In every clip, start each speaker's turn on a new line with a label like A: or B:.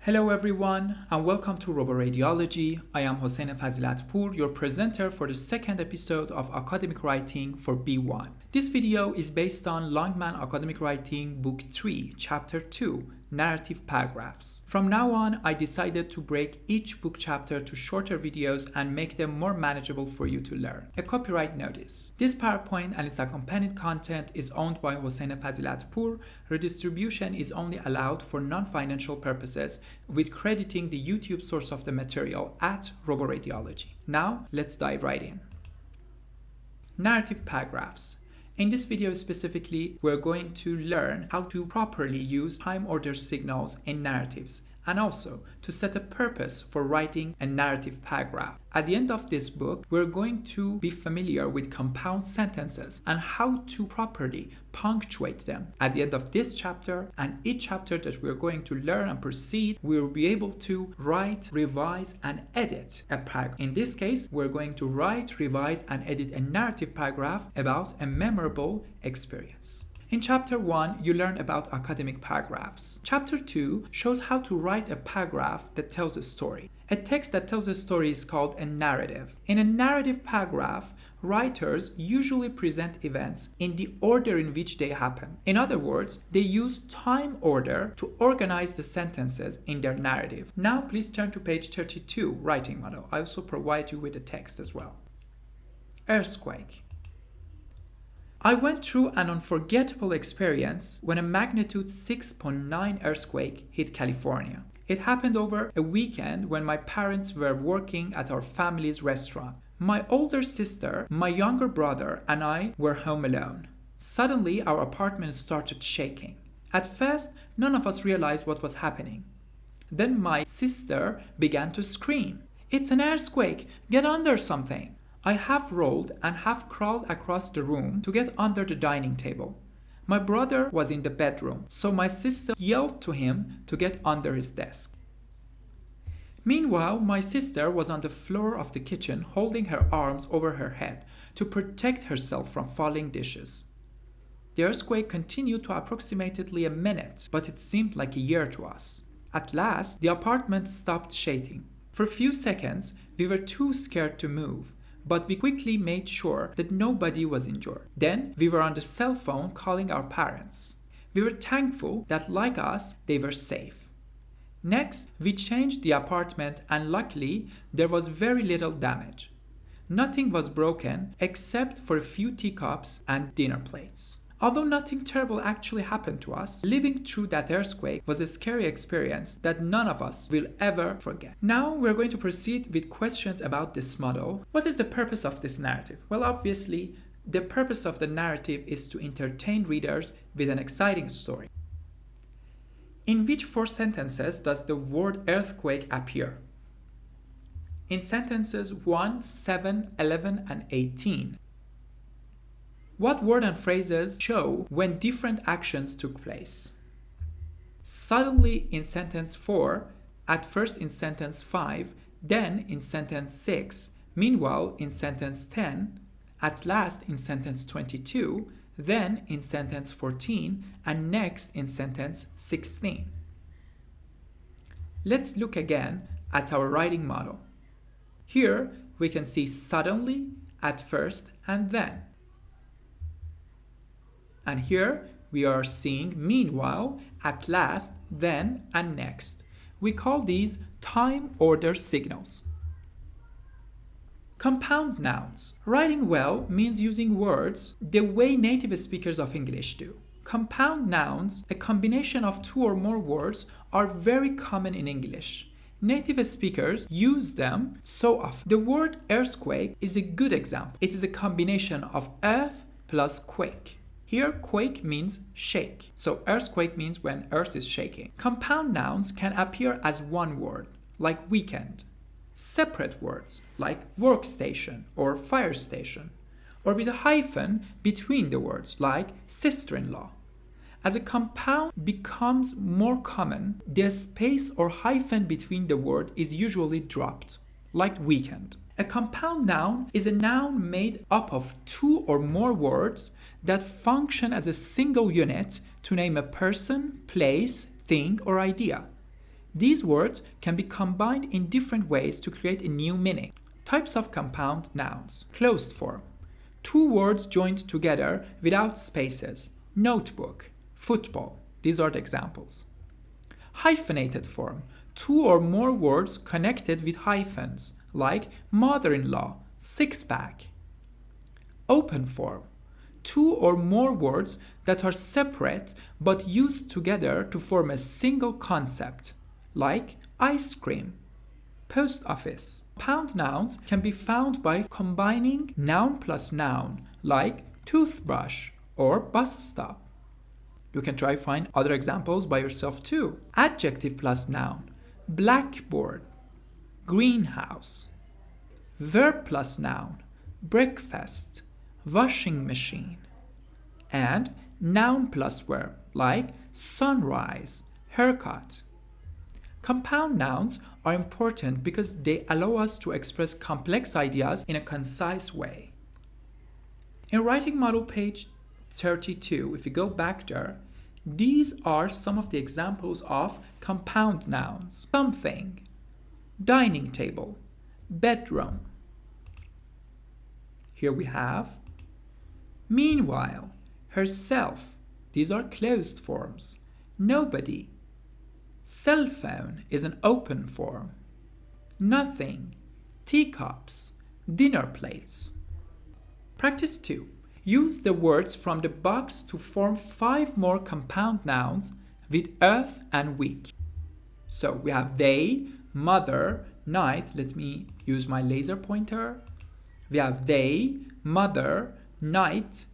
A: Hello everyone and welcome to RoboRadiology. I am Hossein Fazilatpour, your presenter for the second episode of Academic Writing for B1. This video is based on Longman Academic Writing Book 3, Chapter 2, Narrative Paragraphs. From now on, I decided to break each book chapter to shorter videos and make them more manageable for you to learn. A copyright notice. This PowerPoint and its accompanied content is owned by Hossein Fazilatpour. Redistribution is only allowed for non-financial purposes, with crediting the YouTube source of the material at RoboRadiology. Now, let's dive right in. Narrative paragraphs. In this video specifically, we're going to learn how to properly use time order signals in narratives and also to set a purpose for writing a narrative paragraph. At the end of this book, we're going to be familiar with compound sentences and how to properly punctuate them. At the end of this chapter and each chapter that we're going to learn and proceed, we'll be able to write, revise, and edit a paragraph. In this case, we're going to write, revise, and edit a narrative paragraph about a memorable experience. In Chapter 1, you learn about academic paragraphs. Chapter 2 shows how to write a paragraph that tells a story. A text that tells a story is called a narrative. In a narrative paragraph, writers usually present events in the order in which they happen. In other words, they use time order to organize the sentences in their narrative. Now, please turn to page 32, Writing Model. I also provide you with the text as well. Earthquake. I went through an unforgettable experience when a magnitude 6.9 earthquake hit California. It happened over a weekend when my parents were working at our family's restaurant. My older sister, my younger brother, and I were home alone. Suddenly, our apartment started shaking. At first, none of us realized what was happening. Then my sister began to scream, "It's an earthquake! Get under something!" I half rolled and half crawled across the room to get under the dining table. My brother was in the bedroom, so my sister yelled to him to get under his desk. Meanwhile, my sister was on the floor of the kitchen holding her arms over her head to protect herself from falling dishes. The earthquake continued to approximately a minute, but it seemed like a year to us. At last, the apartment stopped shaking. For a few seconds, we were too scared to move, but we quickly made sure that nobody was injured. Then we were on the cell phone calling our parents. We were thankful that, like us, they were safe. Next, we changed the apartment and luckily there was very little damage. Nothing was broken except for a few teacups and dinner plates. Although nothing terrible actually happened to us, living through that earthquake was a scary experience that none of us will ever forget. Now we're going to proceed with questions about this model. What is the purpose of this narrative? Well, obviously, the purpose of the narrative is to entertain readers with an exciting story. In which four sentences does the word earthquake appear? In sentences 1, 7, 11, and 18. What word and phrases show when different actions took place? Suddenly in sentence 4, at first in sentence 5, then in sentence 6, meanwhile in sentence 10, at last in sentence 22, then in sentence 14, and next in sentence 16. Let's look again at our writing model. Here we can see suddenly, at first, and then. And here we are seeing meanwhile, at last, then, and next. We call these time order signals. Compound nouns. Writing well means using words the way native speakers of English do. Compound nouns, a combination of two or more words, are very common in English. Native speakers use them so often. The word earthquake is a good example. It is a combination of earth plus quake. Here, quake means shake. So earthquake means when earth is shaking. Compound nouns can appear as one word, like weekend. Separate words, like workstation or fire station. Or with a hyphen between the words, like sister-in-law. As a compound becomes more common, the space or hyphen between the word is usually dropped, like weekend. A compound noun is a noun made up of two or more words that function as a single unit to name a person, place, thing, or idea. These words can be combined in different ways to create a new meaning. Types of compound nouns. Closed form. Two words joined together without spaces. Notebook, football. These are the examples. Hyphenated form. Two or more words connected with hyphens, like mother-in-law, six-pack. Open form. Two or more words that are separate but used together to form a single concept, like ice cream, post office. Compound nouns can be found by combining noun plus noun, like toothbrush or bus stop. You can try find other examples by yourself too. Adjective plus noun, blackboard, greenhouse. Verb plus noun, breakfast, washing machine. And noun plus verb, like sunrise, haircut. Compound nouns are important because they allow us to express complex ideas in a concise way. In writing model page 32, if you go back there, these are some of the examples of compound nouns. Something, dining table, bedroom. Here we have meanwhile, herself. These are closed forms. Nobody. Cell phone is an open form. Nothing. Teacups. Dinner plates. Practice 2. Use the words from the box to form 5 more compound nouns with earth and week. So we have day, mother, night. Let me use my laser pointer. We have day, mother, night,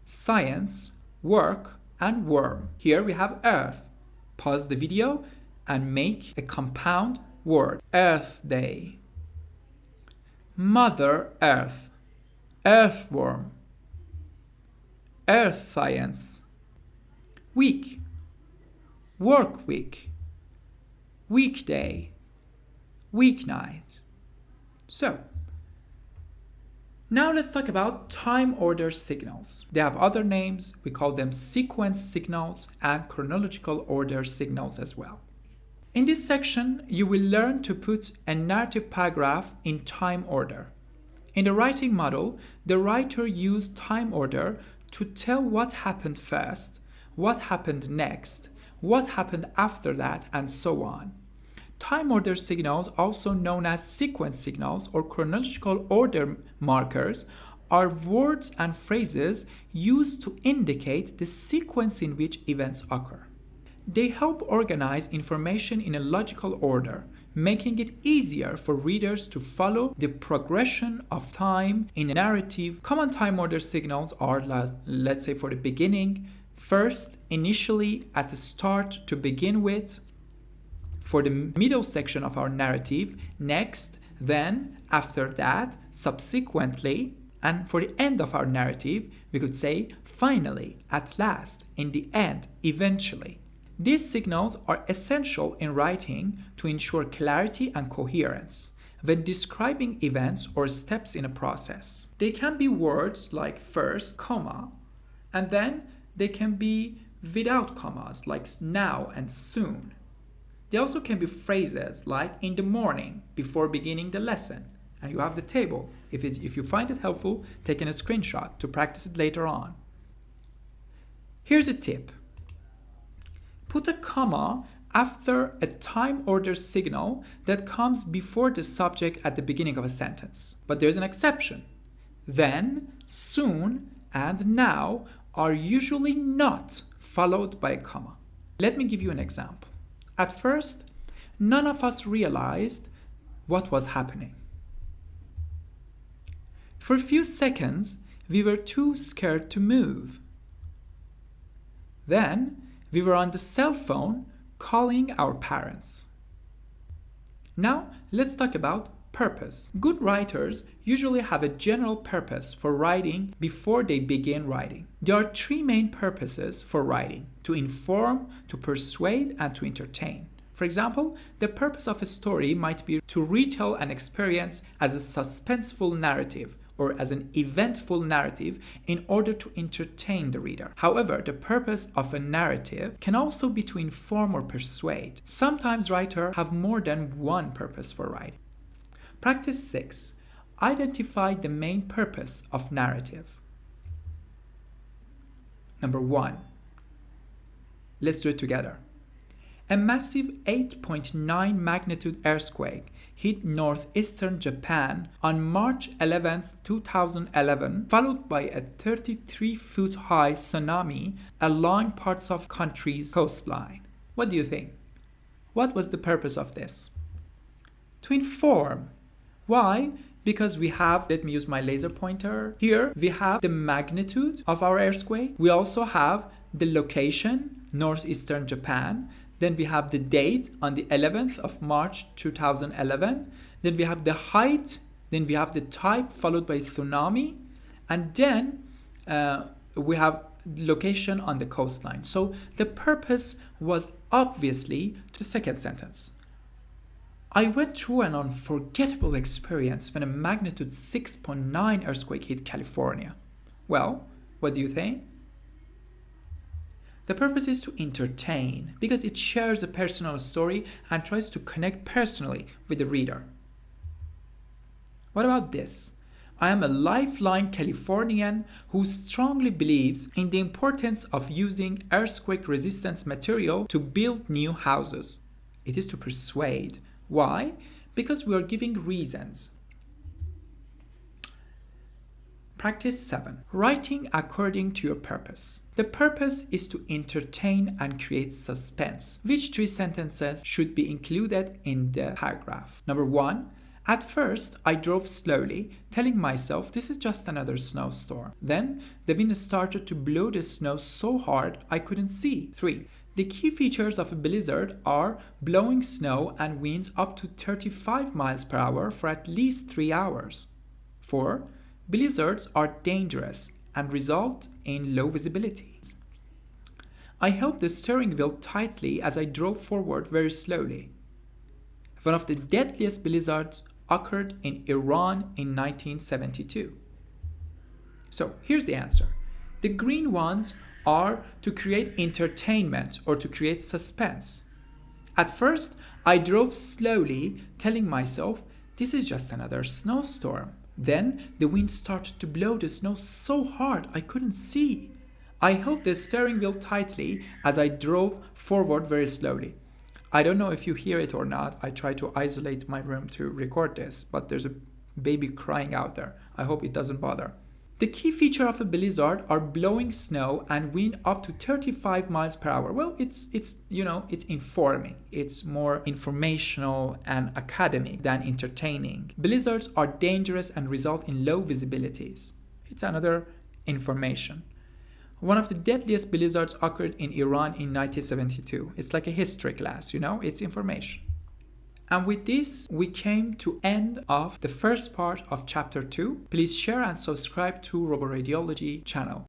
A: science, work, and worm. Here we have earth. Pause the video and make a compound word. Earth day. Mother earth. Earthworm. Earth science. Week. Work week. Weekday. Weeknight. So, now let's talk about time order signals. They have other names. We call them sequence signals and chronological order signals as well. In this section, you will learn to put a narrative paragraph in time order. In the writing model, the writer used time order to tell what happened first, what happened next, what happened after that, and so on. Time order signals, also known as sequence signals or chronological order markers, are words and phrases used to indicate the sequence in which events occur. They help organize information in a logical order, making it easier for readers to follow the progression of time in a narrative. Common time order signals are, let's say for the beginning, first, initially, at the start, to begin with. For the middle section of our narrative, next, then, after that, subsequently, and for the end of our narrative, we could say finally, at last, in the end, eventually. These signals are essential in writing to ensure clarity and coherence when describing events or steps in a process. They can be words like first, comma, and then they can be without commas like now and soon. They also can be phrases like in the morning before beginning the lesson. And you have the table. If you find it helpful, take a screenshot to practice it later on. Here's a tip. Put a comma after a time order signal that comes before the subject at the beginning of a sentence. But there's an exception. Then, soon, and now are usually not followed by a comma. Let me give you an example. At first, none of us realized what was happening. For a few seconds, we were too scared to move. Then, we were on the cell phone calling our parents. Now, let's talk about purpose. Good writers usually have a general purpose for writing before they begin writing. There are 3 main purposes for writing: to inform, to persuade, and to entertain. For example, the purpose of a story might be to retell an experience as a suspenseful narrative or as an eventful narrative in order to entertain the reader. However, the purpose of a narrative can also be to inform or persuade. Sometimes writers have more than one purpose for writing. Practice 6. Identify the main purpose of narrative. Number 1. Let's do it together. A massive 8.9 magnitude earthquake hit northeastern Japan on March 11, 2011, followed by a 33-foot-high tsunami along parts of the country's coastline. What do you think? What was the purpose of this? To inform. Why? Because we have, let me use my laser pointer here, we have the magnitude of our earthquake. We also have the location, northeastern Japan. Then we have the date on the 11th of March 2011. Then we have the height. Then we have the type followed by tsunami. And then we have location on the coastline. So the purpose was obviously the second sentence. I went through an unforgettable experience when a magnitude 6.9 earthquake hit California. Well, what do you think? The purpose is to entertain because it shares a personal story and tries to connect personally with the reader. What about this? I am a lifelong Californian who strongly believes in the importance of using earthquake-resistant material to build new houses. It is to persuade. Why? Because we are giving reasons. Practice 7. Writing according to your purpose. The purpose is to entertain and create suspense. Which 3 sentences should be included in the paragraph? Number 1. At first, I drove slowly, telling myself this is just another snowstorm. Then, the wind started to blow the snow so hard I couldn't see. 3. The key features of a blizzard are blowing snow and winds up to 35 miles per hour for at least 3 hours. 4. Blizzards are dangerous and result in low visibility. I held the steering wheel tightly as I drove forward very slowly. One of the deadliest blizzards occurred in Iran in 1972. So here's the answer. The green ones are to create entertainment or to create suspense. At first, I drove slowly, telling myself, this is just another snowstorm. Then the wind started to blow the snow so hard I couldn't see. I held the steering wheel tightly as I drove forward very slowly. I don't know if you hear it or not. I try to isolate my room to record this, but there's a baby crying out there. I hope it doesn't bother. The key feature of a blizzard are blowing snow and wind up to 35 miles per hour. Well, it's informing. It's more informational and academic than entertaining. Blizzards are dangerous and result in low visibilities. It's another information. One of the deadliest blizzards occurred in Iran in 1972. It's like a history class, it's information. And with this, we came to end of the first part of chapter 2. Please share and subscribe to RoboRadiology channel.